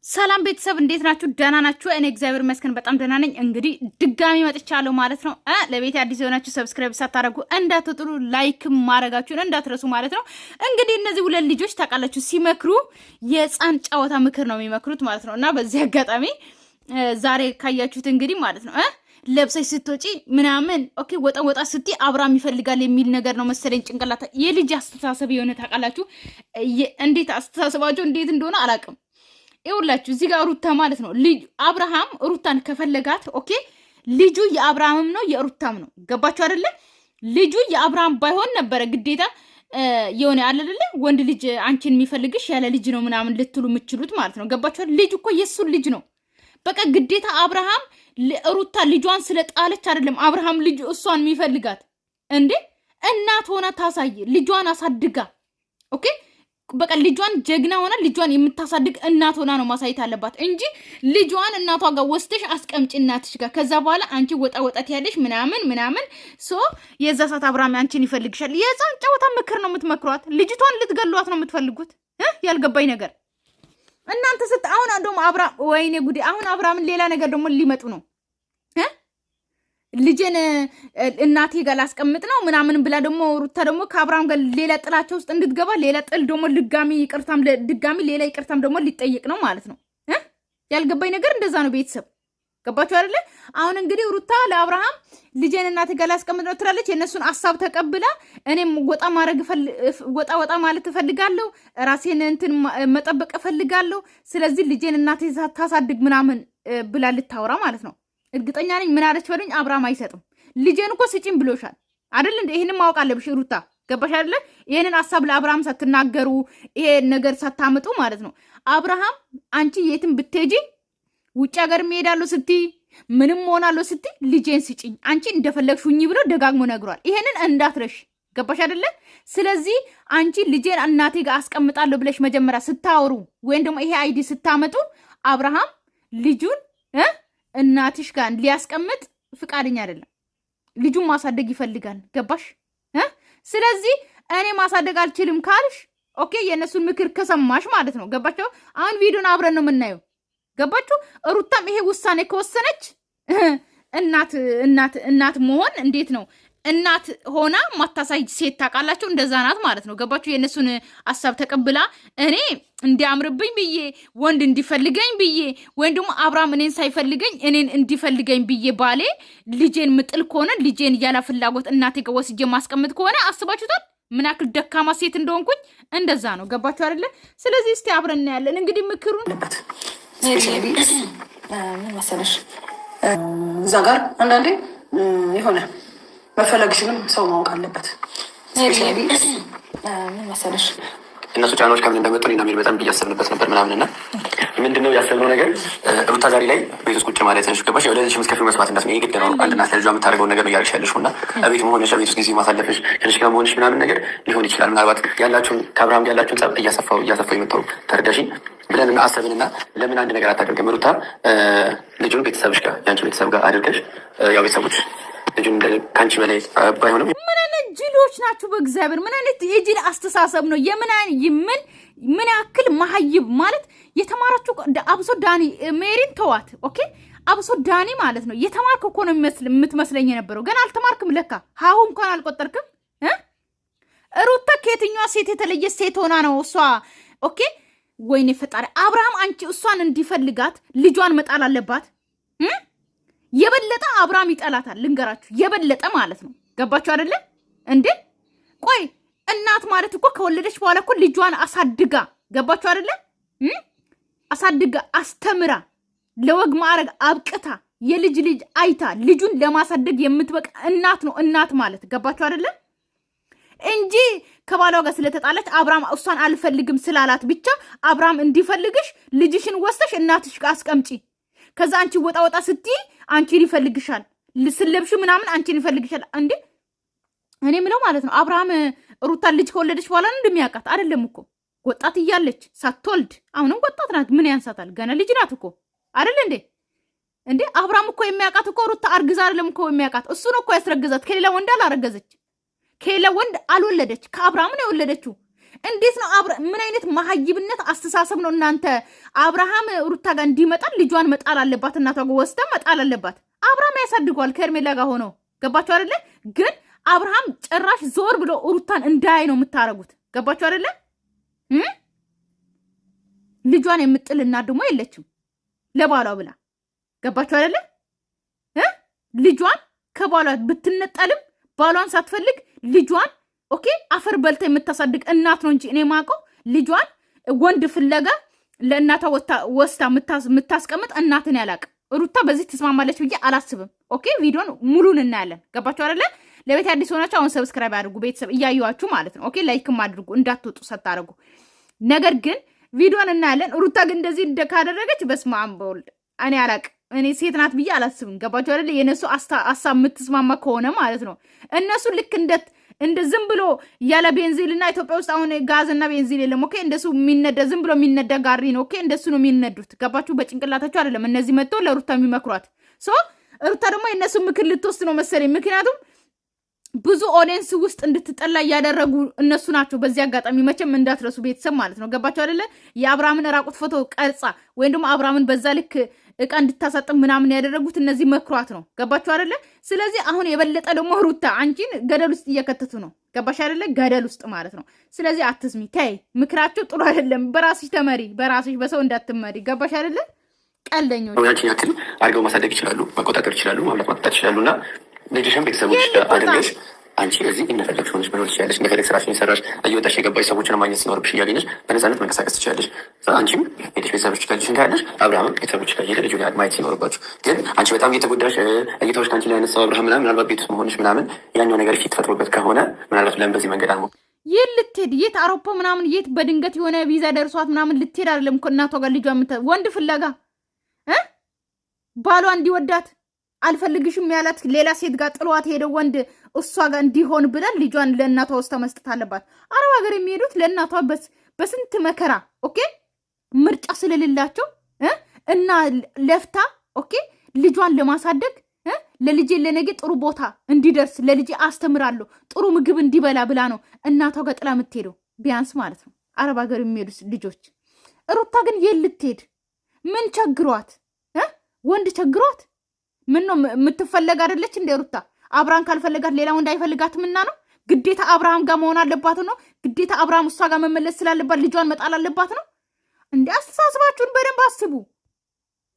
ሰላም ቤተሰብ እንዴት ናችሁ? ደህና ናችሁ? እኔ እግዚአብሔር ይመስገን በጣም ደህና ነኝ። እንግዲህ ድጋሚ መጥቻለሁ ማለት ነው። ለቤት አዲስ የሆናችሁ ሰብስክራይብ ሳታደርጉ እንዳትጥሉ፣ ላይክ ማድረጋችሁን እንዳትረሱ ማለት ነው። እንግዲህ እነዚህ ሁለት ልጆች ታውቃላችሁ ሲመክሩ የህፃን ጨዋታ ምክር ነው የሚመክሩት ማለት ነው። እና በዚህ አጋጣሚ ዛሬ ካያችሁት እንግዲህ ማለት ነው ለብሰሽ ስትወጪ ምናምን ኦኬ ወጣ ስትይ አብራም ይፈልጋል የሚል ነገር ነው መሰለኝ ጭንቅላታ የልጅ አስተሳሰብ የሆነ ታውቃላችሁ። እንዴት አስተሳሰባቸው እንዴት እንደሆነ አላውቅም። ይኸውላችሁ እዚህ ጋር ሩታ ማለት ነው ልጅ አብርሃም ሩታን ከፈለጋት ኦኬ ልጁ የአብርሃምም ነው የሩታም ነው። ገባችሁ አይደለ? ልጁ የአብርሃም ባይሆን ነበረ ግዴታ የሆነ አይደለ ወንድ ልጅ አንቺን የሚፈልግሽ ያለ ልጅ ነው ምናምን ልትሉ የምትችሉት ማለት ነው። ገባችሁ? ልጅ እኮ የሱ ልጅ ነው። በቃ ግዴታ አብርሃም ሩታ ልጇን ስለጣለች አይደለም አብርሃም ልጅ እሷን የሚፈልጋት እንዴ። እናት ሆና ታሳይ ልጇን አሳድጋ ኦኬ በቃ ልጇን ጀግና ሆና ልጇን የምታሳድግ እናት ሆና ነው ማሳየት አለባት እንጂ ልጇን እናቷ ጋር ወስተሽ አስቀምጪ እናትሽ ጋር ከዛ በኋላ አንቺ ወጣት ያለሽ ምናምን ሶ የዛ ሰዓት አብርሃም አንቺን ይፈልግሻል። የዛን ጨዋታ ምክር ነው የምትመክሯት። ልጅቷን ልትገሏት ነው የምትፈልጉት። ያልገባኝ ነገር እናንተ አሁን እንደውም አብርሃም ወይኔ ጉዴ አሁን አብርሃምን ሌላ ነገር ደግሞ ሊመጡ ነው። ልጄን እናቴ ጋር ላስቀምጥ ነው ምናምን ብላ ደግሞ ሩታ ደግሞ ከአብርሃም ጋር ሌላ ጥላቸው ውስጥ እንድትገባ ሌላ ጥል ደግሞ ድጋሚ ሌላ ይቅርታም ደግሞ ሊጠይቅ ነው ማለት ነው። ያልገባኝ ነገር እንደዛ ነው። ቤተሰብ ገባችሁ አይደለ? አሁን እንግዲህ ሩታ ለአብርሃም ልጄን እናቴ ጋር ላስቀምጥ ነው ትላለች። የእነሱን ሀሳብ ተቀብላ እኔም ወጣ ማለት እፈልጋለሁ፣ ራሴን እንትን መጠበቅ እፈልጋለሁ፣ ስለዚህ ልጄን እናቴ ታሳድግ ምናምን ብላ ልታወራ ማለት ነው። እርግጠኛ ነኝ ምን አለች በሉኝ፣ አብርሃም አይሰጥም። ልጄን እኮ ስጪኝ ብሎሻል አይደል እንዴ? ይሄንን ማወቅ አለብሽ ሩታ። ገባሽ አይደለ? ይሄንን ሀሳብ ለአብርሃም ሳትናገሩ ይሄ ነገር ሳታምጡ ማለት ነው። አብርሃም አንቺ የትም ብትሄጂ ውጭ ሀገር እሄዳለሁ ስትይ ምንም ሆናለሁ ስትይ ልጄን ስጪኝ አንቺ እንደፈለግሽ ሁኚ ብሎ ደጋግሞ ነግሯል። ይሄንን እንዳትረሽ። ገባሽ አይደለ? ስለዚህ አንቺ ልጄን እናቴ ጋር አስቀምጣለሁ ብለሽ መጀመሪያ ስታወሩ ወይም ደግሞ ይሄ አይዲ ስታመጡ አብርሃም ልጁን እናትሽ ጋር ሊያስቀምጥ ፍቃደኛ አይደለም። ልጁን ማሳደግ ይፈልጋል። ገባሽ? ስለዚህ እኔ ማሳደግ አልችልም ካልሽ ኦኬ የእነሱን ምክር ከሰማሽ ማለት ነው። ገባችሁ? አሁን ቪዲዮን አብረን ነው የምናየው። ገባችሁ? ሩታም ይሄ ውሳኔ ከወሰነች እናት መሆን እንዴት ነው እናት ሆና ማታሳይ ሴት ታውቃላችሁ፣ እንደዛ ናት ማለት ነው። ገባችሁ? የእነሱን ሀሳብ ተቀብላ እኔ እንዲያምርብኝ ብዬ ወንድ እንዲፈልገኝ ብዬ ወይም ደግሞ አብርሃም እኔን ሳይፈልገኝ እኔን እንዲፈልገኝ ብዬ ባሌ ልጄን ምጥል ከሆነ ልጄን እያላ ፍላጎት እናቴ ጋር ወስጄ ማስቀምጥ ከሆነ አስባችሁታል ምን ያክል ደካማ ሴት እንደሆንኩኝ? እንደዛ ነው። ገባችሁ አይደለ? ስለዚህ እስቲ አብረን እናያለን እንግዲህ ምክሩን። ምን መሰለሽ እዛ ጋር አንዳንዴ የሆነ መፈለግሽንም ሰው ማወቅ አለበት። ምን መሰለሽ እነሱ ጫናዎች ከምን እንደመጡ እኔና ሜሪ በጣም እያሰብንበት ነበር ምናምንና ምንድነው ያሰብነው ነገር ሩታ ዛሬ ላይ ቤት ውስጥ ቁጭ ማለት ነሽ። ገባሽ? ወደ ልጅ መስከፍ መስማት እንዳትመ ይግድ ነው። አንድ እናት ለልጇ የምታደርገውን ነገር ነው እያደረግሽ ያለሽው እና ቤት መሆንሽ ቤት ውስጥ ጊዜ ማሳለፍሽ ከልጅ ጋር መሆንሽ ምናምን ነገር ሊሆን ይችላል። ምናልባት ያላችሁን ከአብርሃም ጋር ያላችሁን ጸብ እያሰፋው የመጣው ተረዳሽኝ ብለን አሰብንና ለምን አንድ ነገር አታደርግም ሩታ ልጁን ቤተሰብሽ ጋር ያንቺ ቤተሰብ ጋር አድርገሽ ያው ቤተሰቦች ልጁን ከአንቺ በላይ ባይሆንም ምን አይነት ጅሎች ናችሁ? በእግዚአብሔር ምን አይነት የጅል አስተሳሰብ ነው? ምን ያክል መሀይብ ማለት የተማራችሁ አብሶ ዳኒ ሜሪን ተዋት ኦኬ። አብሶ ዳኒ ማለት ነው የተማርክ እኮ ነው የምትመስለኝ የነበረው። ገና አልተማርክም ለካ ሀሁ እንኳን አልቆጠርክም። ሩታ ከየትኛዋ ሴት የተለየ ሴት ሆና ነው እሷ ኦኬ? ወይኔ ፈጣሪ አብርሃም አንቺ እሷን እንዲፈልጋት ልጇን መጣል አለባት። የበለጠ አብርሃም ይጠላታል ልንገራችሁ፣ የበለጠ ማለት ነው። ገባችሁ አይደለ እንዴ? ቆይ እናት ማለት እኮ ከወለደች በኋላ እኮ ልጇን አሳድጋ ገባችሁ አይደለ? አሳድጋ አስተምራ ለወግ ማዕረግ አብቅታ የልጅ አይታ ልጁን ለማሳደግ የምትበቃ እናት ነው እናት ማለት። ገባችሁ አይደለ? እንጂ ከባሏ ጋር ስለተጣለች አብርሃም እሷን አልፈልግም ስላላት ብቻ አብርሃም እንዲፈልግሽ ልጅሽን ወስተሽ እናትሽ ጋር አስቀምጪ፣ ከዛ አንቺ ወጣ ስትይ አንቺን ይፈልግሻል፣ ስለብሽ ምናምን አንቺን ይፈልግሻል። እንዴ እኔ ምለው ማለት ነው አብርሃም ሩታን ልጅ ከወለደች በኋላ ነው እንደሚያውቃት አይደለም እኮ ወጣት እያለች ሳትወልድ አሁንም ወጣት ናት። ምን ያንሳታል? ገና ልጅ ናት እኮ አይደል እንዴ አብርሃም እኮ የሚያውቃት እኮ ሩታ አርግዛ አይደለም እኮ የሚያውቃት እሱ ነው እኮ ያስረገዛት። ከሌላ ወንድ አላረገዘች፣ ከሌላ ወንድ አልወለደች፣ ከአብርሃም ነው የወለደችው። እንዴት ነው ምን አይነት መሀይብነት አስተሳሰብ ነው እናንተ? አብርሃም ሩታ ጋር እንዲመጣ ልጇን መጣል አለባት፣ እናቷ ጋር ወስዳ መጣል አለባት። አብርሃም ያሳድገዋል ከሄርሜላ ጋር ሆኖ ገባችሁ አይደለ? ግን አብርሃም ጭራሽ ዞር ብሎ ሩታን እንዳይ ነው የምታረጉት። ገባችሁ አይደለ? ልጇን የምጥልና ደግሞ የለችም ለባሏ ብላ ገባችሁ አይደለ? ልጇን ከባሏ ብትነጠልም ባሏን ሳትፈልግ ልጇን ኦኬ አፈር በልታ የምታሳድግ እናት ነው እንጂ እኔ ማውቀው ልጇን ወንድ ፍለጋ ለእናቷ ወስታ የምታስቀምጥ እናትን ያላቅ። ሩታ በዚህ ትስማማለች ብዬ አላስብም። ኦኬ ቪዲዮን ሙሉን እናያለን። ገባችሁ አይደለ? ለቤት አዲስ ሆናችሁ አሁን ሰብስክራይብ አድርጉ፣ ቤተሰብ እያዩዋችሁ ማለት ነው። ኦኬ ላይክም አድርጉ እንዳትወጡ ሳታረጉ። ነገር ግን ቪዲዮን እናያለን። ሩታ ግን እንደዚህ ካደረገች በስመ አብ በወልድ እኔ አላቅ። እኔ ሴት ናት ብዬ አላስብም። ገባችሁ አይደለ? የነሱ ሀሳብ የምትስማማ ከሆነ ማለት ነው። እነሱ ልክ እንደ ዝም ብሎ ያለ ቤንዚልና ኢትዮጵያ ውስጥ አሁን ጋዝና ቤንዚል የለም። ኦኬ እንደሱ የሚነዳ ዝም ብሎ የሚነዳ ጋሪ ነው። ኦኬ እንደሱ ነው የሚነዱት። ገባችሁ? በጭንቅላታቸው አይደለም እነዚህ መጥተው ለሩታ የሚመክሯት። ሩታ ደግሞ የእነሱ ምክር ልትወስድ ነው መሰለኝ። ምክንያቱም ብዙ ኦዲየንስ ውስጥ እንድትጠላ እያደረጉ እነሱ ናቸው። በዚህ አጋጣሚ መቼም እንዳትረሱ ቤተሰብ ማለት ነው። ገባችሁ አይደለ? የአብርሃምን ራቁት ፎቶ ቀርጻ ወይም ደግሞ አብርሃምን በዛ ልክ እቃ እንድታሳጥም ምናምን ያደረጉት እነዚህ መክሯት ነው። ገባችሁ አይደለ? ስለዚህ አሁን የበለጠ ደግሞ ሩታ አንቺን ገደል ውስጥ እየከተቱ ነው። ገባሽ አይደለ? ገደል ውስጥ ማለት ነው። ስለዚህ አትስሚ፣ ተይ። ምክራቸው ጥሩ አይደለም። በራስሽ ተመሪ፣ በራስሽ በሰው እንዳትመሪ። ገባሽ አይደለ? ቀልደኞች ያንቺን ያክል አድርገው ማሳደግ ይችላሉ፣ መቆጣጠር ይችላሉ፣ ማምለክ ማጣት ይችላሉ። እና ልጅሽን ቤተሰቦች አድርገሽ አንቺ እዚህ እንደፈለግሽ ሆነሽ መኖር ትችላለሽ። እንደፈለግ ስራሽን የሰራሽ እየወጣሽ የገባሽ ሰዎችን ማግኘት ሲኖርብሽ እያገኘሽ በነፃነት መንቀሳቀስ ትችላለሽ። አንቺም ሄደሽ ቤተሰቦች ጋር ልጅሽን ታያለሽ፣ አብርሃምም ቤተሰቦች ጋር ሄደ ልጁን ማየት ሲኖርባችሁ። ግን አንቺ በጣም እየተጎዳሽ እይታዎች ከአንቺ ላይ ያነሳው አብርሃም ምናልባት ቤት ውስጥ መሆንሽ ምናምን ያኛው ነገር ፊት ፈጥሮበት ከሆነ ምናልባት ለምን በዚህ መንገድ አልሞ የት ልትሄድ የት አውሮፓ ምናምን የት በድንገት የሆነ ቪዛ ደርሷት ምናምን ልትሄድ አይደለም እኮ እናቷ ጋር ልጇ ወንድ ፍለጋ ባሏ እንዲወዳት አልፈልግሽም ያላት ሌላ ሴት ጋር ጥሏት ሄደው ወንድ እሷ ጋር እንዲሆን ብለን ልጇን ለእናቷ ወስታ መስጠት አለባት። አረብ ሀገር የሚሄዱት ለእናቷ በስንት መከራ ኦኬ ምርጫ ስለሌላቸው እና ለፍታ ኦኬ ልጇን ለማሳደግ ለልጄ ለነገ ጥሩ ቦታ እንዲደርስ ለልጄ አስተምራለሁ ጥሩ ምግብ እንዲበላ ብላ ነው እናቷ ጋር ጥላ የምትሄደው ቢያንስ ማለት ነው። አረብ ሀገር የሚሄዱት ልጆች ሩታ ግን የት ልትሄድ ምን ቸግሯት? ወንድ ቸግሯት? ምን ነው የምትፈለግ አይደለች እንደ ሩታ? አብርሃም ካልፈለጋት ሌላ ወንድ አይፈልጋትም እና ነው ግዴታ አብርሃም ጋር መሆን አለባት ነው? ግዴታ አብርሃም እሷ ጋር መመለስ ስላለባት ልጇን መጣል አለባት ነው እንዴ? አስተሳስባችሁን በደንብ አስቡ።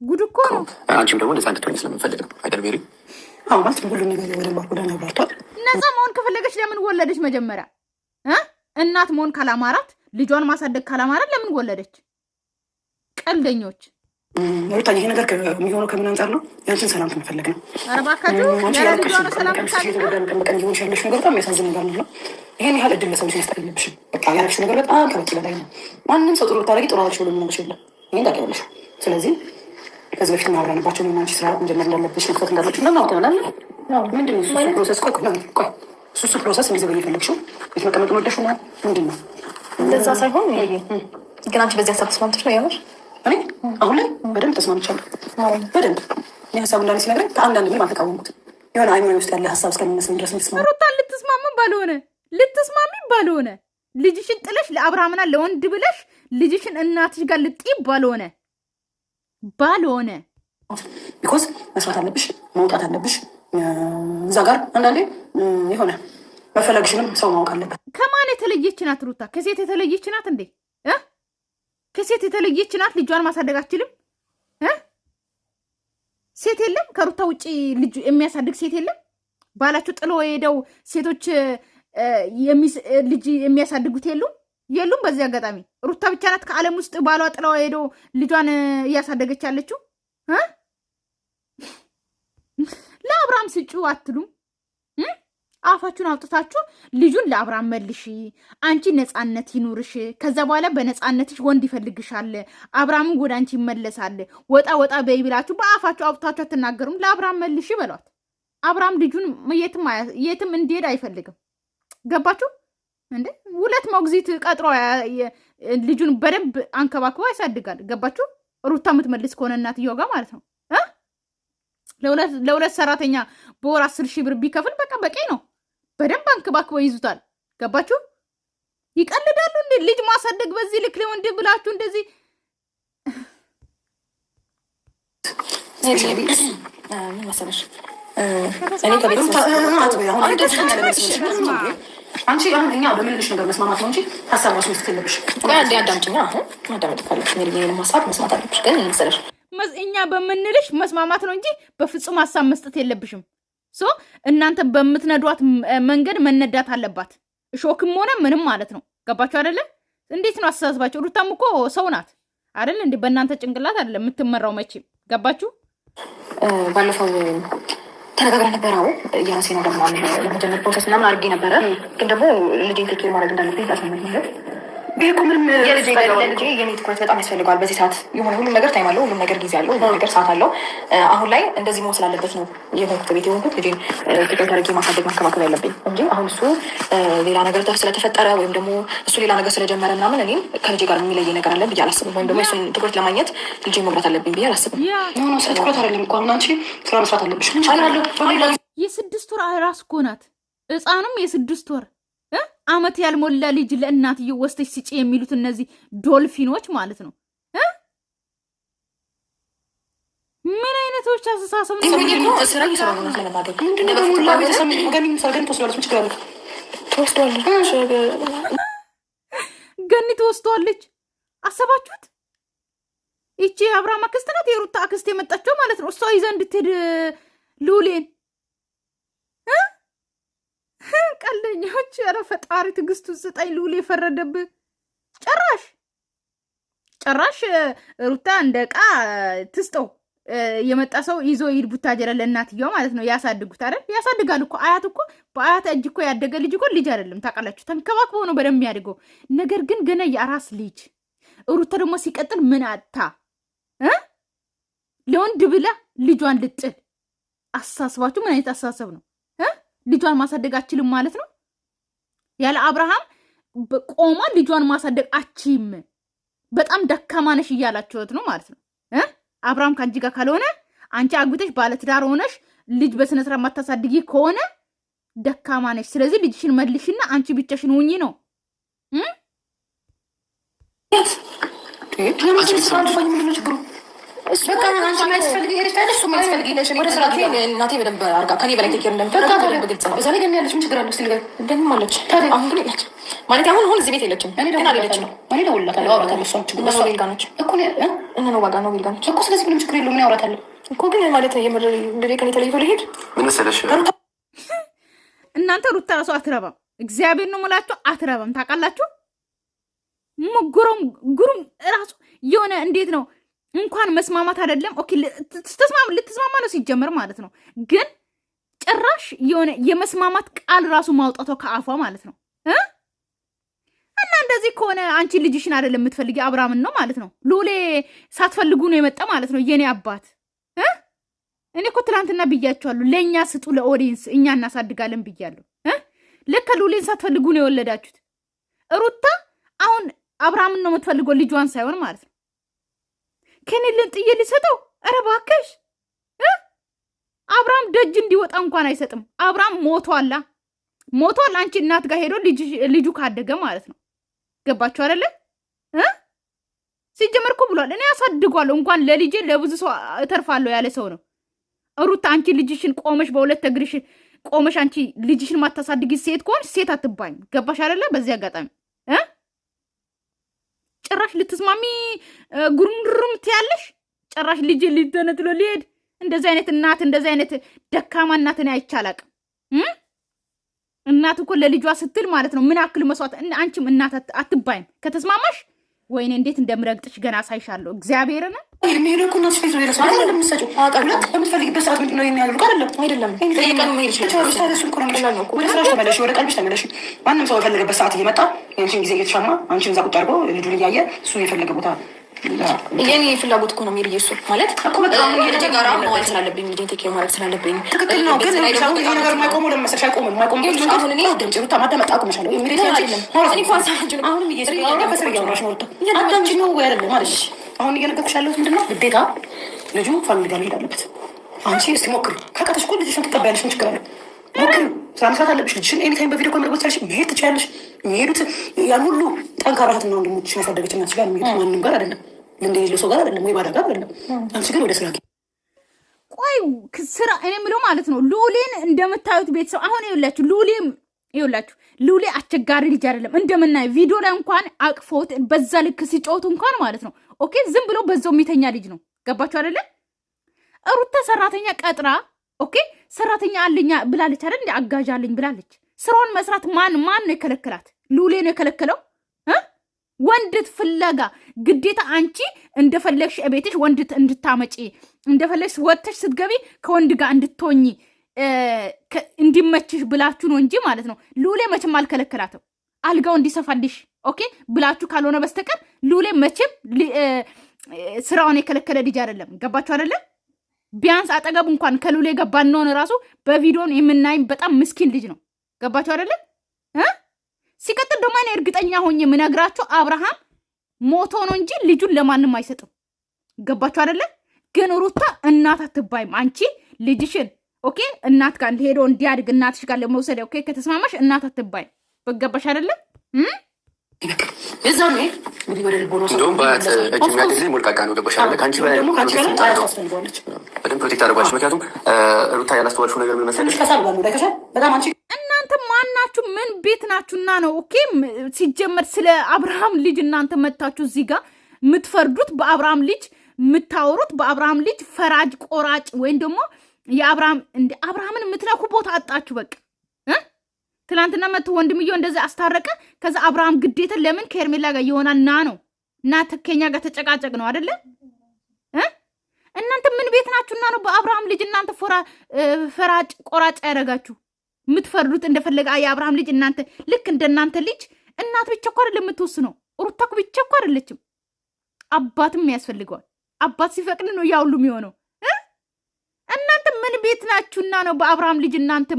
ጉድ እኮ ነው። አንቺም ደግሞ ነፃ እንድትሆኝ ስለምንፈልግ ነው አይደል ቤሪ? አዎ ማለት ሁሉ ነገር ወደ ማርቆዳና ባርቷል። ነፃ መሆን ከፈለገች ለምን ወለደች? መጀመሪያ እናት መሆን ካላማራት ልጇን ማሳደግ ካላማራት ለምን ወለደች? ቀልደኞች ሩታ ይሄ ነገር የሚሆነው ከምን አንጻር ነው? ያንቺን ሰላም ከመፈለግ ነው። አረባካችሁ ቀን ሊሆን ያለሽ ነገር በጣም የሚያሳዝን ነገር ነው። ይሄን ያህል እድል ለሰው ልጅ መስጠት የለብሽም። በቃ ያለሽ ነገር በጣም ከበቂ በላይ ነው። ማንም ሰው ጥሩ ታደረጊ ጥሩ አለሽ ብሎ የሚነግርሽ የለም። ይሄን ታውቂያለሽ። ስለዚህ ከዚህ በፊት ማብራንባቸው ነው አንቺ ስራ መጀመር እንዳለብሽ መክፈት እንዳለብሽ ምናምን አውጥተናል። ምንድን ነው እሱ ፕሮሰስ? ቆይ እሱ ፕሮሰስ እንዲዘገኝ የፈለግሽው ቤት መቀመጥ ወደሽ ነው? ምንድን ነው እንደዛ ሳይሆን ግን አንቺ በዚህ ሀሳብ ተስማምተሽ ነው ያለሽ? እኔ አሁን ላይ በደንብ ተስማምቻለሁ። በደንብ ሀሳቡ እንዳለ ሲነግረኝ ከአንዳንድ ምንም አልተቃወምኩትም። የሆነ አይምሮ ውስጥ ያለ ሀሳብ እስከሚመስለኝ ድረስ ተስማ ሩታን ልትስማሚ ባልሆነ ልጅሽን ጥለሽ ለአብርሃምና ለወንድ ብለሽ ልጅሽን እናትሽ ጋር ልጥይ ባልሆነ ቢኮዝ መስራት አለብሽ፣ መውጣት አለብሽ። እዛ ጋር አንዳንዴ የሆነ መፈለግሽንም ሰው ማወቅ አለበት። ከማን የተለየች ናት ሩታ? ከሴት የተለየች ናት እንዴ? ከሴት የተለየች ናት። ልጇን ማሳደግ አትችልም። ሴት የለም ከሩታ ውጭ ልጅ የሚያሳድግ ሴት የለም። ባላችሁ ጥሎ ሄደው ሴቶች ልጅ የሚያሳድጉት የሉም። በዚህ አጋጣሚ ሩታ ብቻ ናት ከዓለም ውስጥ ባሏ ጥለው ሄደው ልጇን እያሳደገች ያለችው። ለአብርሃም ስጩ አትሉም? አፋችሁን አውጥታችሁ ልጁን ለአብርሃም መልሺ፣ አንቺ ነፃነት ይኑርሽ፣ ከዛ በኋላ በነፃነትሽ ወንድ ይፈልግሻል፣ አብርሃምን ወደ አንቺ ይመለሳል፣ ወጣ በይ ብላችሁ በአፋችሁ አውጥታችሁ አትናገሩም? ለአብርሃም መልሺ በሏት። አብርሃም ልጁን የትም እንዲሄድ አይፈልግም። ገባችሁ እንዴ? 2 ሞግዚት ቀጥሮ ልጁን በደንብ አንከባክቦ ያሳድጋል። ገባችሁ? ሩታ የምትመልስ ከሆነ እናትየው ጋር ማለት ነው። ለሁለት ሰራተኛ በወር 10,000 ብር ቢከፍል በቃ በቂ ነው። በደንብ አንከባክበው ይዙታል። ገባችሁ? ይቀልዳሉ እንዴ? ልጅ ማሳደግ በዚህ ልክ ለወንድ ብላችሁ እንደዚህ ምን መሰለሽ አንቺ አሁን እኛ በምንልሽ ነገር መስማማት ነው እንጂ ሀሳብ ራሱ መስጠት የለብሽ። አንዴ አዳምጪኝ። አሁን ማዳመጥ ካለብሽ የኔን ሀሳብ መስማት አለብሽ። ግን መሰለሽ እኛ በምንልሽ መስማማት ነው እንጂ በፍጹም ሀሳብ መስጠት የለብሽም። ሶ እናንተ በምትነዷት መንገድ መነዳት አለባት። ሾክም ሆነ ምንም ማለት ነው። ገባችሁ አይደለ? እንዴት ነው አስተሳሰባቸው? ሩታም እኮ ሰው ናት አይደል እንዴ? በእናንተ ጭንቅላት አይደለም የምትመራው መቼም። ገባችሁ? ባለፈው ተነጋግረን ነበረ። የራሴ ነገር ለመጀመር ፕሮሰስ ምናምን አድርጌ ነበረ። ግን ደግሞ ልጄን ቴክ ኬር ማድረግ እንዳለብኝ ታስመመለት። ይሄ እኮ ምንም ለልጄ የኔ ትኩረት በጣም ያስፈልገዋል በዚህ ሰዓት። የሆነ ሁሉም ነገር ታይም አለው፣ ሁሉም ነገር ጊዜ አለው፣ ሁሉም ነገር ሰዓት አለው። አሁን ላይ እንደዚህ መሆን ስላለበት ነው የሆንኩት ቤት የሆንኩት። ልጄን ትኩረት አድርጌ ማሳደግ መንከባከብ ያለብኝ እንጂ አሁን እሱ ሌላ ነገር ስለተፈጠረ ወይም ደግሞ እሱ ሌላ ነገር ስለጀመረ ምናምን እኔም ከልጄ ጋር የሚለየ ነገር አለ ብዬ አላስብም። ወይም ደግሞ እሱን ትኩረት ለማግኘት ልጄን መብራት አለብኝ ብዬ አላስብም። ሆኖ ስለ ትኩረት አይደለም እኮ አሁን አንቺ ስራ መስራት አለብሽ። የ6 ወር ራስ እኮ ናት። ህፃኑም የ6 ወር አመት ያልሞላ ልጅ ለእናትዬ ወስተሽ ስጪ የሚሉት እነዚህ ዶልፊኖች ማለት ነው። ምን አይነቶች አስተሳሰብ ነው? ስራ እየሰራ ነው ስለማገኝ ገኒ ትወስደዋለች። አሰባችሁት? ይቺ የአብርሃም አክስት ናት፣ የሩታ አክስት የመጣቸው ማለት ነው። እሷ ይዛ እንድትሄድ ሉሌን ቀልደኞች። ኧረ ፈጣሪ ትዕግስቱ ስጠኝ። ሉሌ የፈረደብህ ጭራሽ ሩታ እንደ ዕቃ ትስጠው። የመጣ ሰው ይዞ ይሄድ ቡታጀራ ለእናትየው ማለት ነው። ያሳድጉት አይደል? ያሳድጋሉ እኮ አያት እኮ በአያት እጅ እኮ ያደገ ልጅ እኮ ልጅ አይደለም ታውቃላችሁ። ተንከባክበው ነው በደንብ ያድገው። ነገር ግን ገና የአራስ ልጅ ሩታ ደግሞ ሲቀጥል ምን አታ ለወንድ ብላ ልጇን ልጥል። አስተሳሰባችሁ ምን አይነት አስተሳሰብ ነው? ልጇን ማሳደግ አችልም ማለት ነው። ያለ አብርሃም ቆማ ልጇን ማሳደግ አችም በጣም ደካማ ነሽ እያላችሁት ነው ማለት ነው። አብርሃም ከአንቺ ጋር ካልሆነ አንቺ አግብተሽ ባለትዳር ሆነሽ ልጅ በስነ ስርዓት ማታሳድጊ ከሆነ ደካማ ነሽ። ስለዚህ ልጅሽን መልሽና አንቺ ብቻሽን ሁኚ ነው። እናቴ በደንብ አድርጋ ከኔ በላይ ቴክ ኬር እንደምታደርግ ግልጽ ነው። በዛ ላይ ገና ያለች ምን ችግር አለው? ሲልገ እንደምን አለች። አሁን ግን የለችም ማለት አሁን እዚህ ቤት የለችም። ግን አልሄደችም ነው እኔ ደውልላታለሁ፣ አውራታለሁ። እሷም ችግር ነው ቤል ጋር ነች እኮ ነው ዋጋ ነው ቤል ጋር ነች እኮ። ስለዚህ ምንም ችግር የለውም። ምን ያወራታለሁ እኮ ግን ማለት የምር እንደኔ ከኔ ተለይቶ ሊሄድ ምን መሰለሽ እናንተ ሩታ ራሱ አትረባም። እግዚአብሔር ነው የምላችሁ አትረባም። ታውቃላችሁ ጉሩም ራሱ የሆነ እንዴት ነው እንኳን መስማማት አይደለም። ኦኬ ልትስማማ ነው ሲጀመር ማለት ነው። ግን ጭራሽ የሆነ የመስማማት ቃል ራሱ ማውጣቷ ከአፏ ማለት ነው። እና እንደዚህ ከሆነ አንቺ ልጅሽን አይደለም የምትፈልጊ አብርሃምን ነው ማለት ነው። ሉሌ ሳትፈልጉ ነው የመጣ ማለት ነው። የኔ አባት እኔ እኮ ትናንትና ብያቸዋለሁ። ለእኛ ስጡ ለኦዲየንስ እኛ እናሳድጋለን ብያለሁ። ልክ ሉሌን ሳትፈልጉ ነው የወለዳችሁት። ሩታ አሁን አብርሃምን ነው የምትፈልገው ልጇን ሳይሆን ማለት ነው። ከኔልን ጥዬ ሊሰጠው? ኧረ እባክሽ አብርሃም ደጅ እንዲወጣ እንኳን አይሰጥም። አብርሃም ሞቷል። አንቺ እናት ጋር ሄዶ ልጁ ካደገ ማለት ነው። ገባችሁ አይደለ? ሲጀመር እኮ ብሏል እኔ ያሳድጓለሁ እንኳን ለልጄ ለብዙ ሰው እተርፋለሁ ያለ ሰው ነው። ሩታ አንቺ ልጅሽን ቆመሽ በሁለት እግርሽ ቆመሽ አንቺ ልጅሽን ማታሳድጊ ሴት ከሆንሽ ሴት አትባኝ። ገባሽ አይደለ? በዚህ አጋጣሚ ጭራሽ ልትስማሚ ጉርምርም ትያለሽ። ጭራሽ ልጅ ሊተነጥሎ ሊሄድ እንደዚህ አይነት እናት እንደዚህ አይነት ደካማ እናት እኔ አይቻላቅም። እናት እኮ ለልጇ ስትል ማለት ነው ምን አክል መስዋዕት። አንቺም እናት አትባይም ከተስማማሽ። ወይኔ እንዴት እንደምረግጥሽ ገና አሳይሻለሁ። እግዚአብሔርን የሚሄደው እኮ እናትሽ ቤት ነው የደረሰው አይደለም? እንደምትሰጪው ሁለት በምትፈልጊበት ሰዓት ምንድን ነው የሚያደርጉ አይደለም። ወደ ስራሽ ተመለሽ፣ ወደ ቀልብሽ ተመለሽ። ማንም ሰው የፈለገበት ሰዓት እየመጣ የአንቺን ጊዜ እየተሻማ አንቺን እዛ ቁጭ አድርጎ ልጁን እያየ እሱ የፈለገ ቦታ የኔ ፍላጎት እኮ ነው የሚሄድ እሱ ማለት እኮ በጣም ልጅ ጋር መዋል ስላለብኝ ልጅ ቴክ ኬር ማድረግ ስላለብኝ ትክክል ነው። ግን ይሄ ነገር የማይቆመው ለምን መሰለሽ? አይቆምም። አሁን እኔ ድምጽ ሩታ ማዳመጥ አቁመሻለሁ። አሁንም እያወራሽ ነው። አዳምጪ ነው ወይ አይደለም ማለት አሁን እየነገርኩሽ ያለሁት ምንድን ነው? ግዴታ ልጁ ፋሚሊ ጋር መሄድ አለበት። አንቺ እስኪ ሞክሪ። ካቃተሽ እኮ ልጅሽን ትቀበያለሽ። ምን ችግር አለው? ሞክሪ ስራ መስራት አለብሽ። ልጅሽን ኤኒታይም በቪዲዮ ኮል መግባት ትችያለሽ፣ መሄድ ትችያለሽ። የሚሄዱት ያን ሁሉ ጠንካራ እህትና ወንድሞችሽ ያሳደገች እናትሽ ጋር የሚሄዱት ማንም ጋር አይደለም፣ እንደሌለው ሰው ጋር አይደለም፣ ወይ ባዳ ጋር አይደለም። አንቺ ግን ወደ ስራ ቆይ ስራ እኔ የምለው ማለት ነው። ሉሌን እንደምታዩት ቤተሰብ አሁን ይኸውላችሁ ሉሌ አስቸጋሪ ልጅ አይደለም። እንደምናየው ቪዲዮ ላይ እንኳን አቅፎት በዛ ልክ ሲጮቱ እንኳን ማለት ነው ኦኬ፣ ዝም ብሎ በዛው የሚተኛ ልጅ ነው። ገባችሁ አይደለ? ሩታ ሰራተኛ ቀጥራ ኦኬ፣ ሰራተኛ አለኛ ብላለች አይደል? እንደ አጋዥ አለኝ ብላለች። ስራውን መስራት ማን ነው የከለከላት? ሉሌ ነው የከለከለው? ወንድ ፍለጋ ግዴታ አንቺ እንደፈለግሽ ቤትሽ ወንድ እንድታመጪ እንደፈለግሽ ወጥተሽ ስትገቢ ከወንድ ጋር እንድትሆኚ እንዲመችሽ ብላችሁ ነው እንጂ ማለት ነው። ሉሌ መቼም አልከለከላትም። አልጋው እንዲሰፋልሽ ኦኬ ብላችሁ ካልሆነ በስተቀር ሉሌ መቼም ስራውን የከለከለ ልጅ አይደለም። ገባችሁ አይደለም? ቢያንስ አጠገቡ እንኳን ከሉሌ ጋር ባንሆን ራሱ በቪዲዮን የምናይ በጣም ምስኪን ልጅ ነው። ገባችሁ አይደለም? ሲቀጥል ደግሞ እኔ እርግጠኛ ሆኜ የምነግራችሁ አብርሃም ሞቶ ነው እንጂ ልጁን ለማንም አይሰጥም። ገባችሁ አይደለም? ግን ሩታ እናት አትባይም። አንቺ ልጅሽን ኦኬ እናት ጋር ሄዶ እንዲያድግ እናትሽ ጋር ለመውሰድ ኦኬ ከተስማማሽ እናት አትባይም። በገባሽ አይደለም? የዛ ነው እንግዲህ ወደ ልቦና ሰው እንደውም በአያት እጅ የሚያገዝ ሞልቃቃ ነው። ገባሽ አይደለ? ከአንቺ በላይ ደግሞ ካንቺ በላይ አያት አስፈልጓለች። በደንብ ፕሮቴክት አድርጓለች። ምክንያቱም ሩታ ያላስተዋልሽው ነገር ምን መሰለሽ? ከሳል ጋር ነው ዳይከሻል በጣም አንቺ እናንተ ማናችሁ? ምን ቤት ናችሁና ነው ኦኬ? ሲጀመር ስለ አብርሃም ልጅ እናንተ መታችሁ እዚህ ጋር የምትፈርዱት፣ በአብርሃም ልጅ የምታወሩት፣ በአብርሃም ልጅ ፈራጅ ቆራጭ ወይም ደግሞ አብርሃምን የምትነኩ ቦታ አጣችሁ። በቃ ትናንትና መጥቶ ወንድምየው እንደዚህ አስታረቀ። ከዛ አብርሃም ግዴታ ለምን ከሄርሜላ ጋር ይሆናል እና ከኛ ጋር ተጨቃጨቅ ነው አይደለ? እናንተ ምን ቤት ናችሁና ነው በአብርሃም ልጅ እናንተ ፈራጭ ቆራጭ ያደረጋችሁ የምትፈርዱት? እንደፈለገ የአብርሃም ልጅ እናንተ ልክ እንደናንተ ልጅ እናት ብቻ እኮ አይደለም የምትወስነው። ሩታ እኮ ብቻ እኮ አይደለችም፣ አባትም ያስፈልገዋል። አባት ሲፈቅድ ነው ያ ሁሉ የሚሆነው። እናንተ ምን ቤት ናችሁና ነው በአብርሃም ልጅ እናንተ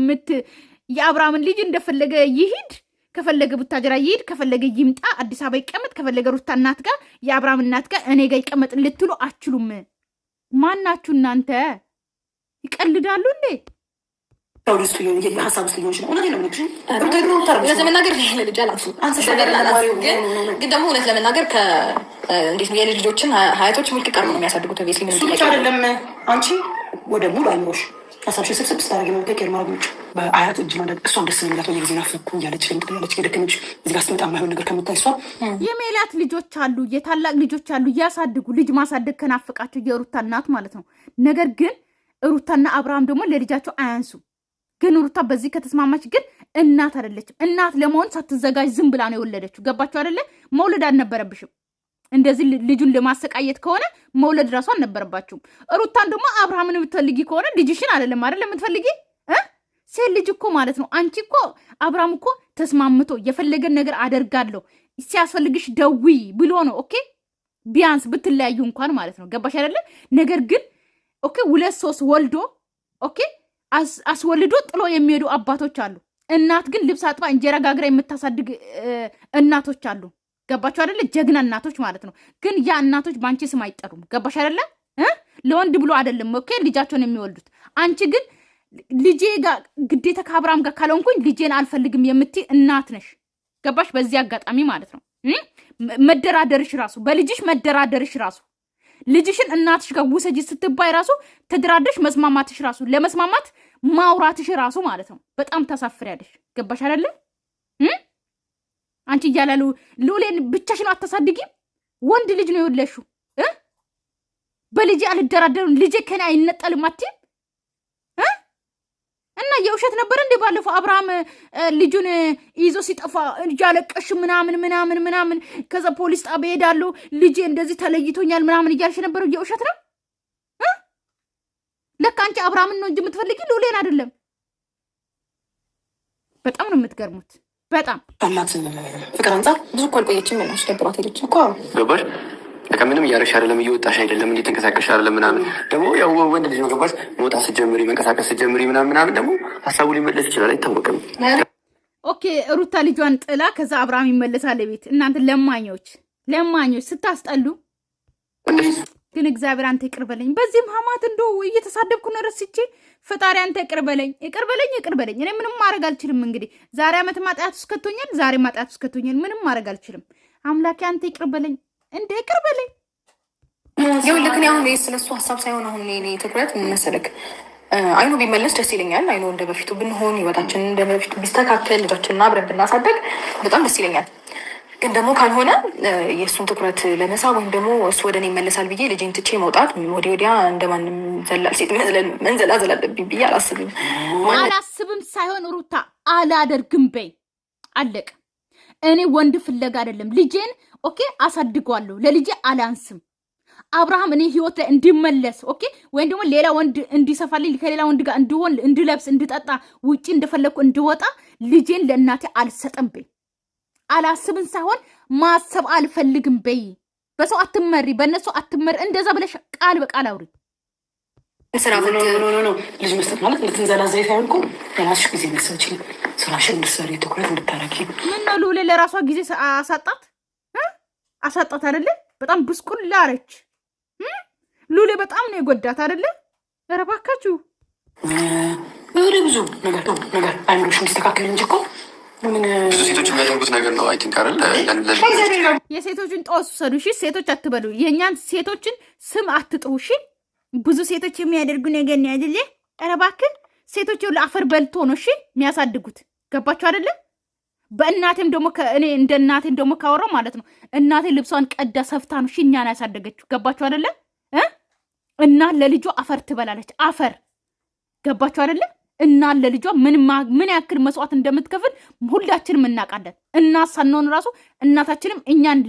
የአብርሃምን ልጅ እንደፈለገ ይሂድ፣ ከፈለገ ቡታጀራ ይሂድ፣ ከፈለገ ይምጣ አዲስ አበባ ይቀመጥ፣ ከፈለገ ሩታ እናት ጋር የአብርሃም እናት ጋር እኔ ጋር ይቀመጥ ልትሉ አችሉም። ማናችሁ እናንተ? ይቀልዳሉ እንዴ? ሀሳብ ውስጥ ሊሆን ይችላል። እውነት ለመናገር ልጅ አላሱ ግን ደግሞ እውነት ለመናገር እንዴት ነው የልጅ ልጆችን ሀያቶች ሙልክ ቀርሞ ነው የሚያሳድጉት። ቤት ብቻ አይደለም አንቺ ወደ ሙሉ አይምሮሽ ሀሳብሽ ስብስብ ስታደርጊ ነው ኬር ማድረግ ውጭ በአያት እጅ ማድረግ እሷም ደስ የሚላት ጊዜ ናፈኩ እያለች ያለች የደከመች እዚህ ጋር ስትመጣ የማይሆን ነገር ከምታይ እሷ የሜላት ልጆች አሉ፣ የታላቅ ልጆች አሉ። እያሳድጉ ልጅ ማሳደግ ከናፈቃቸው የሩታ እናት ማለት ነው። ነገር ግን ሩታና አብርሃም ደግሞ ለልጃቸው አያንሱ። ግን ሩታ በዚህ ከተስማማች ግን እናት አይደለችም። እናት ለመሆን ሳትዘጋጅ ዝም ብላ ነው የወለደችው። ገባችሁ አይደለ? መውለድ አልነበረብሽም። እንደዚህ ልጁን ለማሰቃየት ከሆነ መውለድ ራሱ አልነበረባችሁም። ሩታን ደግሞ አብርሃምን የምትፈልጊ ከሆነ ልጅሽን አይደለም የምትፈልጊ ሴት ልጅ እኮ ማለት ነው። አንቺ እኮ አብርሃም እኮ ተስማምቶ የፈለገን ነገር አደርጋለሁ ሲያስፈልግሽ ደዊ ብሎ ነው ኦኬ። ቢያንስ ብትለያዩ እንኳን ማለት ነው። ገባሽ አይደለ? ነገር ግን ኦኬ 2-3 ወልዶ ኦኬ አስወልዶ ጥሎ የሚሄዱ አባቶች አሉ። እናት ግን ልብስ አጥባ እንጀራ ጋግራ የምታሳድግ እናቶች አሉ። ገባችሁ አይደለ? ጀግና እናቶች ማለት ነው። ግን ያ እናቶች በአንቺ ስም አይጠሩም። ገባሽ አይደለ? ለወንድ ብሎ አይደለም ኦኬ ልጃቸውን የሚወልዱት። አንቺ ግን ልጄ ጋር ግዴታ ከአብርሃም ጋር ካልሆንኩኝ ልጄን አልፈልግም የምትይ እናት ነሽ። ገባሽ? በዚህ አጋጣሚ ማለት ነው መደራደርሽ ራሱ በልጅሽ መደራደርሽ ራሱ ልጅሽን እናትሽ ጋር ውሰጂ ስትባይ ራሱ ተደራደርሽ መስማማትሽ ራሱ ለመስማማት ማውራትሽ ራሱ ማለት ነው በጣም ታሳፍሪያለሽ። ገባሽ አይደለ? አንቺ እያላሉ ሉሌን ብቻሽን አታሳድጊም። ወንድ ልጅ ነው የወለሽው። በልጄ አልደራደርም ልጄ ከኔ አይነጠልም አትይም። እና የውሸት ነበር እንዴ ባለፈው አብርሃም ልጁን ይዞ ሲጠፋ እያለቀሽ ምናምን ከዛ ፖሊስ ጣቢያ ሄዳለሁ ልጄ እንደዚህ ተለይቶኛል ምናምን እያልሽ ነበር። የውሸት ነው። ለካ አንቺ አብርሃምን ነው እንጂ የምትፈልጊ ሉሌን አይደለም። በጣም ነው የምትገርሙት። በጣም አላት ፍቅር አንጻር ብዙ እኮ አልቆየችም። ምናሽ ደብሯት ሄደች እኮ ገባሽ? በቃ ምንም እያረሽ አይደለም፣ እየወጣሽ አይደለም፣ እንዴት ተንቀሳቀሽ አይደለም ምናምን። ደግሞ ያው ወንድ ልጅ ነው ገባሽ? መውጣት ስትጀምሪ መንቀሳቀስ ስትጀምሪ ምናምን ደግሞ ሀሳቡ ሊመለስ ይችላል፣ አይታወቅም። ኦኬ ሩታ ልጇን ጥላ ከዛ አብርሃም ይመለሳል ቤት። እናንተ ለማኞች ስታስጠሉ። ግን እግዚአብሔር አንተ ይቅር በለኝ። በዚህም ሀማት እንደው እየተሳደብኩ ነው ረስቼ። ፈጣሪ አንተ ይቅር በለኝ፣ ይቅር በለኝ፣ ይቅር በለኝ። እኔ ምንም ማድረግ አልችልም። እንግዲህ ዛሬ ዓመት ማጣያት ውስጥ ከቶኛል፣ ዛሬ ማጣያት ውስጥ ከቶኛል። ምንም ማድረግ አልችልም። አምላኬ አንተ ይቅር በለኝ፣ እንደ ይቅር በለኝ። ይኸውልህ ግን አሁን ስለሱ ሀሳብ ሳይሆን አሁን እኔ ትኩረት ምን መሰለክ፣ አይኑ ቢመለስ ደስ ይለኛል። አይኑ እንደ በፊቱ ብንሆን ህይወታችን እንደ በፊቱ ቢስተካከል ልጆችንና አብረን ብናሳደግ በጣም ደስ ይለኛል። ግን ደግሞ ካልሆነ የእሱን ትኩረት ለመሳብ ወይም ደግሞ እሱ ወደ እኔ ይመለሳል ብዬ ልጄን ትቼ መውጣት ወዲያ እንደማንም ዘላል ሴት መንዘላዘል አለብኝ ብዬ አላስብም። ሳይሆን ሩታ አላደርግም በይ አለቀ። እኔ ወንድ ፍለጋ አይደለም ልጄን ኦኬ አሳድገዋለሁ። ለልጄ አላንስም። አብርሃም እኔ ህይወት ላይ እንዲመለስ ኦኬ፣ ወይም ደግሞ ሌላ ወንድ እንዲሰፋልኝ ከሌላ ወንድ ጋር እንድሆን እንድለብስ እንድጠጣ ውጪ እንደፈለግኩ እንድወጣ ልጄን ለእናቴ አልሰጠም በይ። አላስብን ሳይሆን ማሰብ አልፈልግም በይ። በሰው አትመሪ፣ በእነሱ አትመሪ። እንደዛ ብለሽ ቃል በቃል አውሪ። ልጅ መስጠት ማለት እንድትንዘላዘይ ሳይሆን እኮ የራስሽ ጊዜ መሰብች ስራሽን እንድትሰሪ ትኩረት እንድታረጊ። ምነው ልውሌ ለራሷ ጊዜ አሳጣት አይደለ? በጣም ብስቁል አለች ሉሌ። በጣም ነው የጎዳት አይደለ? ኧረ እባካችሁ ወደ ብዙ ነገር አይምሮሽ እንዲስተካከል እንጂ እኮ ብዙ ሴቶች የሚያደርጉት ነገር ነው። አይ ቲንክ አይደል? የሴቶችን ጦስ ውሰዱ እሺ። ሴቶች አትበሉ፣ የእኛን ሴቶችን ስም አትጥሩ እሺ። ብዙ ሴቶች የሚያደርጉ ነገር ነው አይደለ? ኧረ እባክህ ሴቶች ለአፈር በልቶ ነው እሺ የሚያሳድጉት። ገባችሁ አይደለ? በእናቴም ደግሞ እኔ እንደ እናቴም ደግሞ ካወራው ማለት ነው እናቴ ልብሷን ቀዳ ሰፍታ ነው እሺ እኛን ያሳደገችው። ገባችሁ አይደለ? እና ለልጇ አፈር ትበላለች። አፈር ገባችሁ አይደለ? እና ለልጇ ምን ያክል መስዋዕት እንደምትከፍል ሁላችንም እናውቃለን። እናት ሳንሆን ራሱ እናታችንም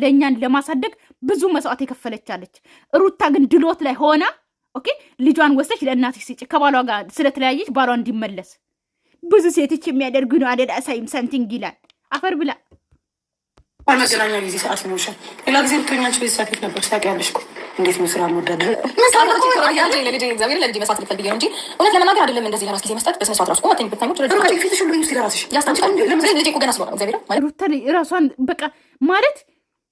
ለእኛን ለማሳደግ ብዙ መስዋዕት የከፈለቻለች። ሩታ ግን ድሎት ላይ ሆና ኦኬ ልጇን ወሰች ለእናትሽ ስጪ ከባሏ ጋር ስለተለያየች ባሏ እንዲመለስ። ብዙ ሴቶች የሚያደርጉ ነው አደዳ ሳይም ሰምቲንግ ይላል። አፈር ብላ መገናኛ ጊዜ ሰዓት ይኖርሻል። ሌላ ጊዜ ብትሆኛች በዚህ ሰዓት ነበር ታውቂያለሽ እኮ እንዴት ነው ስራ መወዳደር ለልጅ መስዋዕት ልፈልግ ነው እንጂ እውነት ለመናገር አይደለም። እንደዚህ ለራስ ጊዜ መስጠት በስነ ስርዓት ራሱ ቆማተኝ ብታኞች ፊትሽ ሁሉ ዩስ ለራስሽ ልጅ እኮ ገና ስለሆነ እግዚአብሔር ሩታ ራሷን በቃ ማለት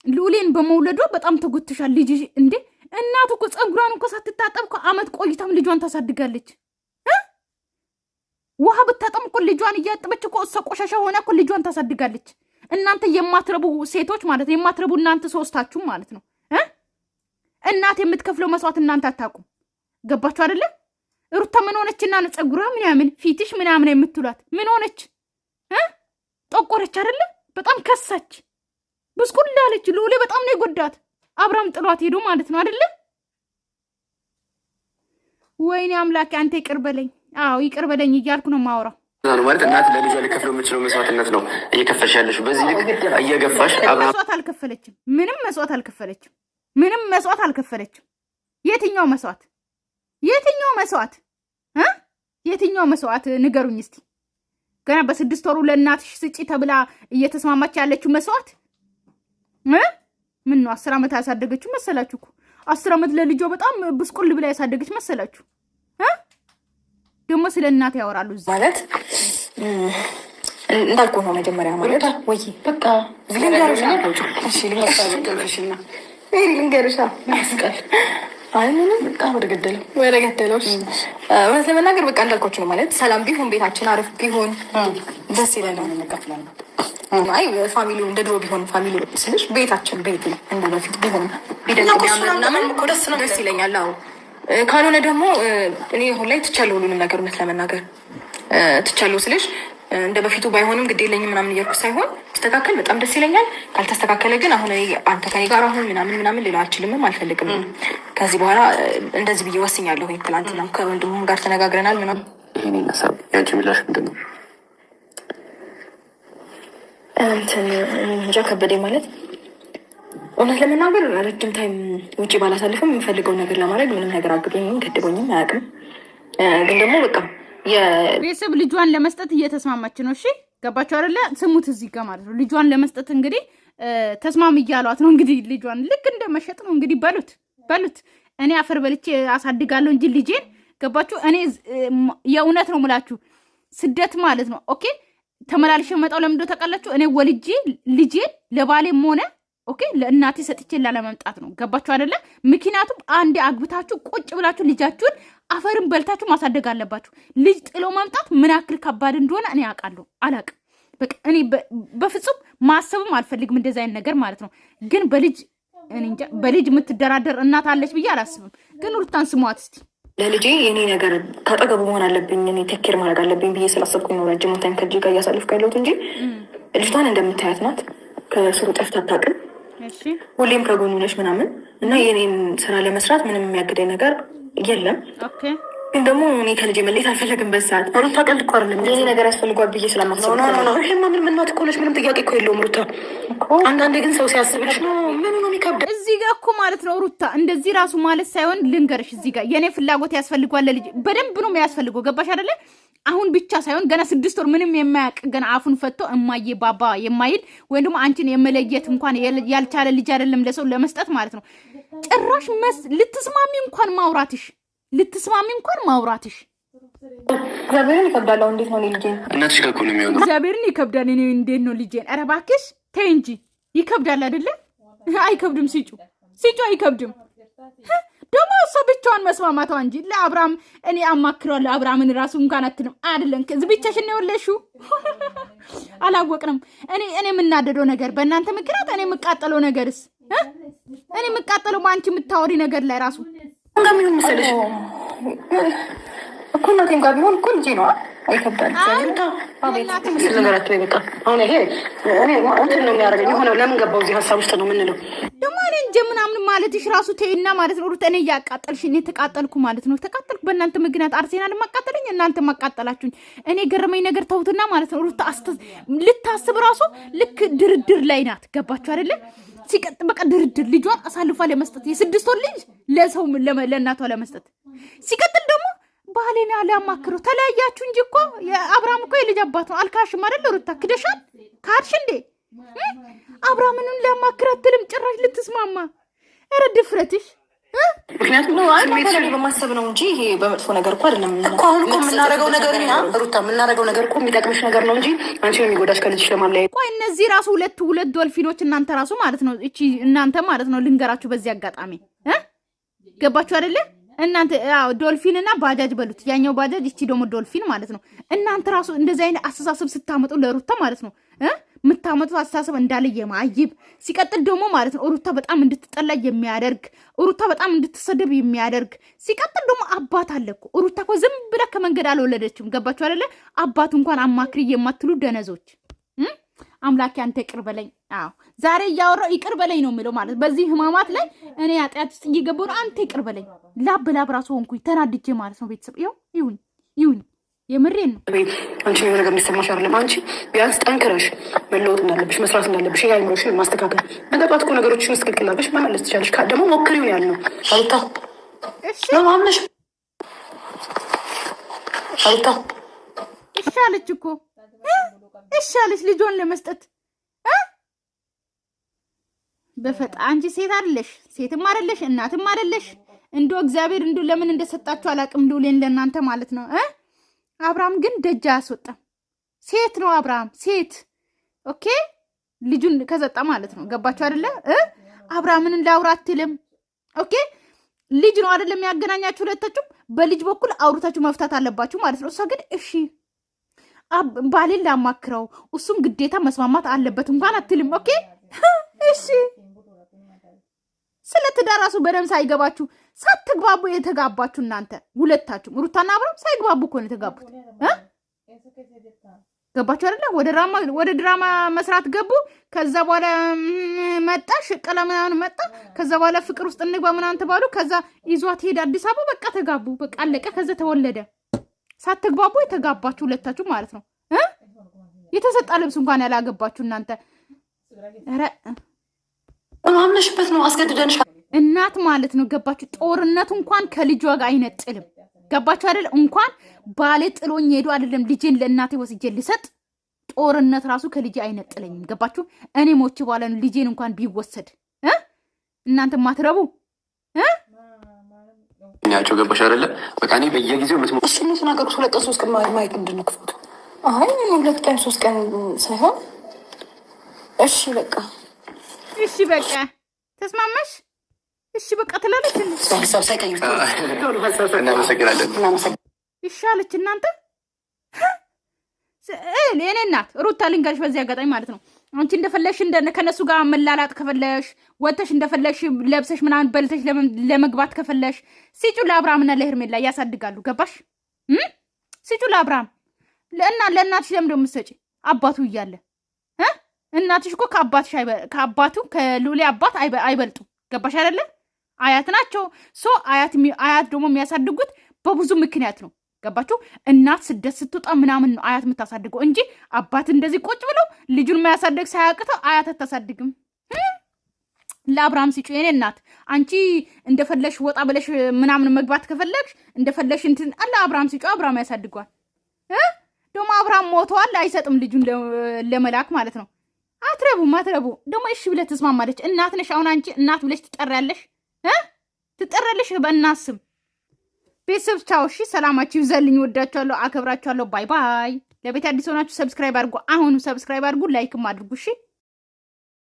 ልዑሌን በመውለዷ በጣም ተጎትሻል። ልጅ እንዴ እናቱ እኮ ፀጉሯን እኮ ሳትታጠብ እኮ አመት ቆይታም ልጇን ታሳድጋለች። ውሃ ብታጠም እኮ ልጇን እያጠበች እኮ እሷ ቆሻሻ ሆና እኮ ልጇን ታሳድጋለች። እናንተ የማትረቡ ሴቶች ማለት ነው፣ የማትረቡ እናንተ ሶስታችሁ ማለት ነው። እናት የምትከፍለው መስዋዕት እናንተ አታውቁም። ገባችሁ አይደለ? ሩታ ምን ሆነችና ነው ፀጉሯ ምናምን ፊትሽ ምናምን የምትሏት? ምን ሆነች? ጠቆረች አይደለ? በጣም ከሳች፣ ብስቁል አለች። ልዑሌ በጣም ነው የጎዳት። አብርሃም ጥሏት ሄዶ ማለት ነው አይደለ? ወይኔ አምላኬ አንተ ይቅር በለኝ። አዎ ይቅር በለኝ እያልኩ ነው የማወራው ማለት እናት ለልጇ ሊከፍለው የምችለው መስዋዕትነት ነው እየከፈልሽ ያለሽው። በዚህ ልክ እየገፋሽ መስዋዕት አልከፈለችም። ምንም መስዋዕት አልከፈለችም። ምንም መስዋዕት አልከፈለችም። የትኛው መስዋዕት? የትኛው መስዋዕት? የትኛው መስዋዕት ንገሩኝ እስቲ። ገና በ6 ወሩ ለእናትሽ ስጪ ተብላ እየተስማማች ያለችው መስዋዕት ምን ነው? 10 ዓመት ያሳደገችው መሰላችሁ እኮ 10 ዓመት ለልጇ በጣም ብስቁል ብላ ያሳደገች መሰላችሁ? ደግሞ ስለ እናት ያወራሉ ማለት እንዳልኩ ነው። መጀመሪያ ማለት ወይ በቃ ልንገርሻ መስቀል አይምንም በቃ ወደ ገደለው እውነት ለመናገር በቃ እንዳልኳችሁ ነው። ማለት ሰላም ቢሆን ቤታችን አሪፍ ቢሆን ደስ ይለናል። አይ ፋሚሊው እንደ ድሮ ቢሆን ፋሚሊ ስልሽ ቤታችን ቤት እንደ በፊት ቢሆን ደስ ይለኛል። አዎ ካልሆነ ደግሞ እኔ አሁን ላይ ትቻለሁ ሁሉንም ነገር። እውነት ለመናገር ትቻለሁ ስልሽ እንደ በፊቱ ባይሆንም ግድ የለኝም ምናምን እያልኩ ሳይሆን ተስተካከል በጣም ደስ ይለኛል። ካልተስተካከለ ግን አሁን አንተ ከኔ ጋር አሁን ምናምን ሌላ አልችልምም አልፈልግም። ከዚህ በኋላ እንደዚህ ብዬ ወስኛለሁ። ትናንትና ከወንድሙም ጋር ተነጋግረናል ምናምን። ይህን ሀሳብ ያንቺ ምላሽ ምንድን ነው? እንጃ ከበደኝ ማለት እውነት ለመናገር ረጅም ታይም ውጭ ባላሳልፍም የምፈልገው ነገር ለማድረግ ምንም ነገር አግዶኝም ገድቦኝም አያውቅም። ግን ደግሞ በቃ ቤተሰብ ልጇን ለመስጠት እየተስማማች ነው። እሺ ገባችሁ አይደለ? ስሙት እዚህ ጋር ማለት ነው። ልጇን ለመስጠት እንግዲህ ተስማም እያሏት ነው። እንግዲህ ልጇን ልክ እንደመሸጥ ነው እንግዲህ በሉት። እኔ አፈር በልቼ አሳድጋለሁ እንጂ ልጄን ገባችሁ? እኔ የእውነት ነው ምላችሁ ስደት ማለት ነው ኦኬ ተመላልሽ መጣው ለምንድነው ታውቃላችሁ? እኔ ወልጄ ልጄን ለባሌም ሆነ ኦኬ ለእናቴ ሰጥቼ ላለመምጣት ነው። ገባችሁ አይደለ? ምክንያቱም አንዴ አግብታችሁ ቁጭ ብላችሁ ልጃችሁን አፈርን በልታችሁ ማሳደግ አለባችሁ። ልጅ ጥሎ መምጣት ምን ያክል ከባድ እንደሆነ እኔ አውቃለሁ። አላቅም በቃ እኔ በፍጹም ማሰብም አልፈልግም እንደዛ አይነት ነገር ማለት ነው። ግን በልጅ የምትደራደር እናት አለች ብዬ አላስብም። ግን ሩታን ስሟት እስቲ። ለልጄ የኔ ነገር ካጠገቡ መሆን አለብኝ፣ እኔ ቴኬር ማድረግ አለብኝ ብዬ ስላሰብኩኝ ነው ረጅም ታይም ከልጄ ጋር እያሳለፍኩ ያለሁት እንጂ ልጅቷን እንደምታያት ናት። ከስሩ ጠፍታ አታውቅም። ሁሌም ከጎኑ ነች ምናምን እና የኔን ስራ ለመስራት ምንም የሚያግደኝ ነገር የለም። ግን ደግሞ እኔ ከልጄ መለየት አልፈለግም። በሰዓት ሩታ ቀልድ እኮ አይደለም ይሄ ነገር ያስፈልጓል ብዬ ስለማስብ ነው። ይሄማ ምን እናት እኮ ነች፣ ምንም ጥያቄ እኮ የለውም ሩታ። አንዳንዴ ግን ሰው ሲያስብልሽ ነው ምን ነው የሚከብደው። እዚህ ጋር እኮ ማለት ነው ሩታ እንደዚህ ራሱ ማለት ሳይሆን ልንገርሽ፣ እዚህ ጋር የኔ ፍላጎት ያስፈልጓል ለልጅ በደንብ ነው የሚያስፈልገው። ገባሽ አይደለ? አሁን ብቻ ሳይሆን ገና 6 ወር ምንም የማያውቅ ገና አፉን ፈቶ እማዬ ባባ የማይል ወይም ደግሞ አንቺን የመለየት እንኳን ያልቻለ ልጅ አይደለም ለሰው ለመስጠት ማለት ነው። ጭራሽ ልትስማሚ እንኳን ማውራትሽ እግዚአብሔርን ይከብዳል። እንዴት ነው ልጄን እናትሽ ጋር እኮ ነው የሚሆነው። እግዚአብሔርን ይከብዳል። እኔ እንዴት ነው ልጄን? ኧረ እባክሽ ተይ እንጂ ይከብዳል አይደለ? አይከብድም። ሲጩ አይከብድም። ደግሞ እሷ ብቻዋን መስማማቷ እንጂ ለአብርሃም እኔ አማክረዋለሁ። አብርሃምን ራሱ እንኳን አትልም አይደለም። ከዚህ ብቻሽን ነው የወለሽው። አላወቅንም። እኔ የምናደደው ነገር በእናንተ ምክንያት እኔ የምቃጠለው ነገርስ እኔ የምቃጠለው በአንቺ የምታወሪ ነገር ላይ ራሱ እንደምን መሰለሽ እኮ እናቴም ጋር ቢሆን እኮ ልጄ ነው። አይከብዳል። ነገራቸው በቃ አሁን ይሄ እኔ እንትን ነው የሚያደርገኝ የሆነ ለምን ገባው እዚህ ሀሳብ ውስጥ ነው የምንለው። ደግሞ እኔ እንጂ ምናምን ማለትሽ ራሱ ተይና ማለት ነው ሩት። እኔ እያቃጠልሽ እኔ ተቃጠልኩ ማለት ነው። ተቃጠልኩ በእናንተ ምክንያት። አርሴናል ማቃጠለኝ እናንተ ማቃጠላችሁኝ። እኔ ገረመኝ ነገር ተውትና ማለት ነው ሩት ልታስብ ራሱ ልክ ድርድር ላይ ናት። ገባችሁ አይደለ? ሲቀጥ በቃ ድርድር ልጇን አሳልፋ ለመስጠት የ6 ወር ልጅ ለሰው ለእናቷ ለመስጠት ሲቀጥል ደግሞ ባህሌና ሊያማክረው ተለያያችሁ እንጂ እኮ የአብርሃም እኮ የልጅ አባት ነው። አልካሽም አይደል ሩታ? ክደሻል። ካድሽ እንዴ? አብርሃምንን ሊያማክራት ትልም ጭራሽ ልትስማማ። ኧረ ድፍረትሽ። ምክንያቱም ነው ስሜትሽን በማሰብ ነው እንጂ ይሄ በመጥፎ ነገር እኮ አይደለም እኮ። አሁን እኮ የምናደርገው ነገር እኛ ሩታ የምናደርገው ነገር እኮ የሚጠቅምሽ ነገር ነው እንጂ አንቺ የሚጎዳሽ ከልጅሽ ለማለያየት። ቆይ እነዚህ ራሱ ሁለት ዶልፊኖች እናንተ ራሱ ማለት ነው እቺ እናንተ ማለት ነው ልንገራችሁ በዚህ አጋጣሚ ገባችሁ አይደለ? እናንተ ዶልፊንና ባጃጅ በሉት። ያኛው ባጃጅ እቺ ደግሞ ዶልፊን ማለት ነው። እናንተ ራሱ እንደዚህ አይነት አስተሳሰብ ስታመጡ ለሩታ ማለት ነው የምታመጡት አስተሳሰብ እንዳለ የማይብ ሲቀጥል ደግሞ ማለት ነው ሩታ በጣም እንድትጠላ የሚያደርግ ሩታ በጣም እንድትሰደብ የሚያደርግ ሲቀጥል ደግሞ አባት አለ እኮ ሩታ እኮ ዝም ብላ ከመንገድ አልወለደችም። ገባችሁ አይደለ? አባት እንኳን አማክሪ የማትሉ ደነዞች አምላኬ አንተ ይቅር በለኝ። ዛሬ እያወራው ይቅር በለኝ ነው የሚለው ማለት በዚህ ህማማት ላይ እኔ ኃጢአት ውስጥ እየገባሁ ነው። አንተ ይቅር በለኝ። ላብ ራሱ ሆንኩኝ ተናድጄ ማለት ነው። ቤተሰብ ይሁን የምሬን ነው። አንቺ የሆነ ነገር የሚሰማሽ አይደለም። አንቺ ቢያንስ ጠንክረሽ መለወጥ እንዳለብሽ መስራት እንዳለብሽ የአይምሮሽን ማስተካከል ነገጧት እኮ ነገሮችን መስክልክል አለሽ መመለስ ትችላለሽ። ደግሞ ሞክሪውን ያልነው አሉታ ነው ማምነሽ አሉታ ይሻለች እኮ ይሻለች ልጆን ለመስጠት በፈጣ አንቺ ሴት አይደለሽ፣ ሴትም አይደለሽ፣ እናትም አይደለሽ። እንዶ እግዚአብሔር እንዶ ለምን እንደሰጣችሁ አላቅም። ዱሌን ለእናንተ ማለት ነው። አብርሃም ግን ደጃ አስወጣም። ሴት ነው አብርሃም ሴት። ኦኬ ልጁን ከሰጣ ማለት ነው። ገባችሁ አይደለ? አብርሃምን ላውራት ትልም። ኦኬ ልጅ ነው አይደለም ያገናኛችሁ ሁለታችሁ። በልጅ በኩል አውርታችሁ መፍታት አለባችሁ ማለት ነው። እሷ ግን እሺ ባሌን ላማክረው እሱም ግዴታ መስማማት አለበት እንኳን አትልም። ኦኬ እሺ ስለ ትዳር ራሱ በደም ሳይገባችሁ ሳትግባቡ የተጋባችሁ እናንተ ሁለታችሁ ሩታና አብርሃም ሳይግባቡ እኮ ነው የተጋቡት። ገባችሁ አይደለ? ወደ ድራማ መስራት ገቡ። ከዛ በኋላ መጣ ሽቀላ ምናምን መጣ። ከዛ በኋላ ፍቅር ውስጥ እንግባ ምናምን ተባሉ። ከዛ ይዟት ሄደ አዲስ አበባ። በቃ ተጋቡ። በቃ አለቀ። ከዛ ተወለደ። ሳትግባቡ የተጋባችሁ ሁለታችሁ ማለት ነው። የተሰጣ ልብስ እንኳን ያላገባችሁ እናንተ ኧረ ማምነሽበት ነው አስገድደንሽ እናት ማለት ነው። ገባችሁ? ጦርነቱ እንኳን ከልጇ ጋር አይነጥልም። ገባችሁ አይደል? እንኳን ባሌ ጥሎኝ ሄዶ አይደለም ልጄን ለእናቴ ወስጄ ልሰጥ ጦርነት ራሱ ከልጄ አይነጥለኝም። ገባችሁ? እኔ ሞቼ በኋላ ልጄን እንኳን ቢወሰድ እናንተ ማትረቡ ያቸው ገባሽ አይደለ? በቃ እኔ በየጊዜው እሱ ነው ተናገሩት። 2 ቀን 3 ቀን ማየት ምንድን ነው ክፉት? አይ 2 ቀን 3 ቀን ሳይሆን እሺ በቃ እሺ በቃ ተስማማሽ? እሺ በቃ ትላለች። እናመሰግናለን። ይሻለች እናንተ እኔ እናት ሩታ ልንገርሽ በዚህ አጋጣሚ ማለት ነው። አንቺ እንደፈለሽ ከነሱ ጋር መላላጥ ከፈለሽ ወተሽ እንደፈለሽ ለብሰሽ ምናምን በልተሽ ለመግባት ከፈለሽ ሲጩ ለአብርሃምና ለሄርሜላ ያሳድጋሉ። ገባሽ? ሲጩ ለአብርሃም ለእናትሽ ለምን ደሞ የምትሰጪ አባቱ እያለ እናትሽ እኮ ከአባቱ ከሉሌ አባት አይበልጡም። ገባሽ አይደለ? አያት ናቸው። አያት ደግሞ የሚያሳድጉት በብዙ ምክንያት ነው። ገባችሁ? እናት ስደት ስትወጣ ምናምን ነው አያት የምታሳድገው እንጂ አባት እንደዚህ ቁጭ ብለው ልጁን የማያሳድግ ሳያቅተው አያት አታሳድግም። ለአብርሃም ሲጩ የኔ እናት አንቺ እንደፈለሽ ወጣ ብለሽ ምናምን መግባት ከፈለግሽ እንደፈለሽ እንትን አለ አብርሃም ሲጩ አብርሃም ያሳድገዋል። ደግሞ አብርሃም ሞተዋል አይሰጥም ልጁን ለመላክ ማለት ነው። አትረቡ ደግሞ እሺ ብለህ ተስማማለች። እናት ነሽ አሁን አንቺ እናት ብለሽ ትጠሪያለሽ በእናት ስም። ቤተሰብ ቻው። እሺ ሰላማችሁ ይብዛልኝ። ወዳችኋለሁ፣ አከብራችኋለሁ። ባይ ባይ። ለቤት አዲስ ሆናችሁ ሰብስክራይብ አድርጉ። አሁኑ ሰብስክራይብ አድርጉ፣ ላይክም አድርጉ። እሺ